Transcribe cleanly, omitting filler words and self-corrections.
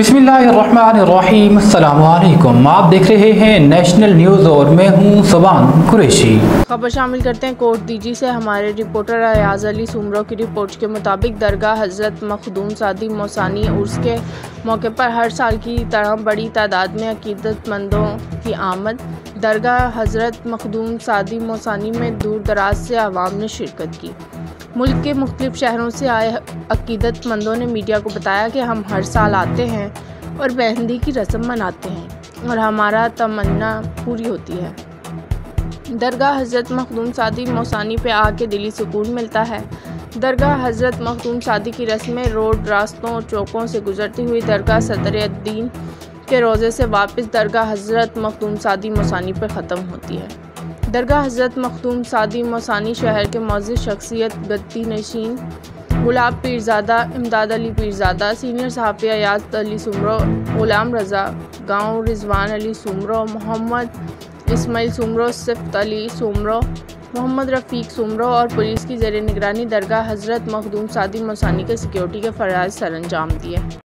बिस्मिल्लाहिर्रहमानिर्रहीम, अस्सलामुअलैकुम। आप देख रहे हैं नेशनल न्यूज़ और मैं हूं सुबान कुरैशी। खबर शामिल करते हैं कोट डीजी से। हमारे रिपोर्टर अयाज अली सुमरो की रिपोर्ट के मुताबिक दरगाह हज़रत मखदूम सादी मौसानी उर्स के मौके पर हर साल की तरह बड़ी तादाद में अकीदतमंदों की आमद। दरगाह हज़रत मखदूम सादी मौसानी में दूर दराज से आवाम ने शिरकत की। मुल्क के मुख्तलिफ शहरों से आए अकीदतमंदों ने मीडिया को बताया कि हम हर साल आते हैं और मेहंदी की रस्म मनाते हैं और हमारा तमन्ना पूरी होती है। दरगाह हज़रत मखदूम सादी मौसानी पे आके दिली सुकून मिलता है। दरगाह हज़रत मखदूम सादी की रस्में रोड, रास्तों और चौकों से गुजरती हुई दरगाह सदर-ए-दीन के रोज़े से वापस दरगाह हज़रत मखदूम सादी मौसानी पर ख़त्म होती है। दरगाह हज़रत मखदूम सादी मौसानी शहर के मौजूद शख्सियत गद्दी नशीन गुलाब पीरज़ादा, इमदाद अली पीरज़ादा, सीनियर सहाफ़ी अयाज अली सुमरो, गुलाम रज़ा गाँव, रिजवान अली सुमरो, मोहम्मद इस्माइल सुमरो, सिफ़त अली सुमरो, मोहम्मद रफ़ीक सुमरो और पुलिस की ज़ेर निगरानी दरगाह हज़रत मखदूम सादी मौसानी के सिक्योरिटी के फ़राइज़ सरअंजाम दिए।